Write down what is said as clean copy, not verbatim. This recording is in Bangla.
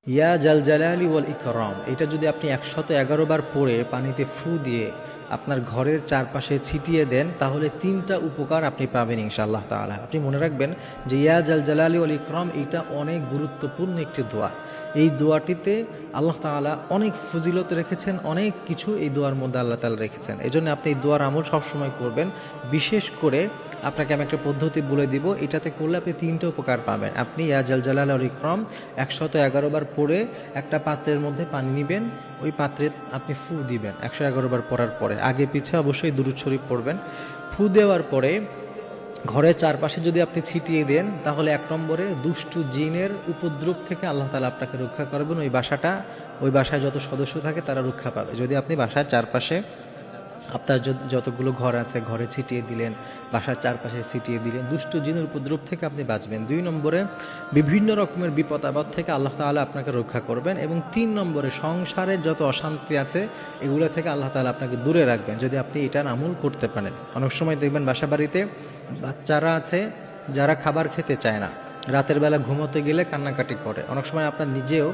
ইয়া জাল জালালি ওয়াল ইকরাম, এটা যদি আপনি 111 বার পড়ে পানিতে ফু দিয়ে আপনার ঘরের চারপাশে ছিটিয়ে দেন, তাহলে 3টা উপকার আপনি পাবেন ইনশাআল্লাহ তাআলা। আপনি মনে রাখবেন যে ইয়া জাল জালালি ওয়াল ইকরাম এটা অনেক গুরুত্বপূর্ণ একটি দোয়া। এই দোয়াটিতে আল্লাহ তাআলা অনেক ফজিলত রেখেছেন, অনেক কিছু এই দোয়ার মধ্যে আল্লাহ তাআলা রেখেছেন। এজন্য আপনি এই দোয়ার আমল সবসময় করবেন। বিশেষ করে আপনাকে আমি একটা পদ্ধতি বলে দিব, এটাতে করলে আপনি 3টা উপকার পাবেন। আপনি ইয়া জাল জালালি ওয়াল ইকরাম 111 বার পড়ে একটা পাত্রের মধ্যে পানি নেবেন, ওই পাত্রে আপনি ফু দিবেন 111 বার পড়ার পরে। আগে পিছে অবশ্যই দুরূদ শরীফ পড়বেন। ফু দেওয়ার পরে ঘরের চারপাশে যদি আপনি ছিটিয়ে দেন, তাহলে 1 নম্বরে দুষ্টু জিনের উপদ্রব থেকে আল্লাহ তাআলা আপনাকে রক্ষা করবেন। ওই বাসায় যত সদস্য থাকে তারা রক্ষা পাবে। যদি আপনি বাসার চারপাশে আপনার যতগুলো ঘর আছে ঘরে ছিটিয়ে দিলেন, বাসার চারপাশে ছিটিয়ে দিলেন, দুষ্টু জিনের উপদ্রব থেকে আপনি বাঁচবেন। 2 নম্বরে বিভিন্ন রকমের বিপদ আপদ থেকে আল্লাহ তাআলা আপনাকে রক্ষা করবেন। এবং 3 নম্বরে সংসারের যত অশান্তি আছে এগুলো থেকে আল্লাহ তাআলা আপনাকে দূরে রাখবেন, যদি আপনি এটার আমল করতে পারেন। অনেক সময় দেখবেন বাসা বাড়িতে বাচ্চারা আছে যারা খাবার খেতে চায় না, রাতের বেলা ঘুমোতে গেলে কান্নাকাটি করে। অনেক সময় আপনার নিজেও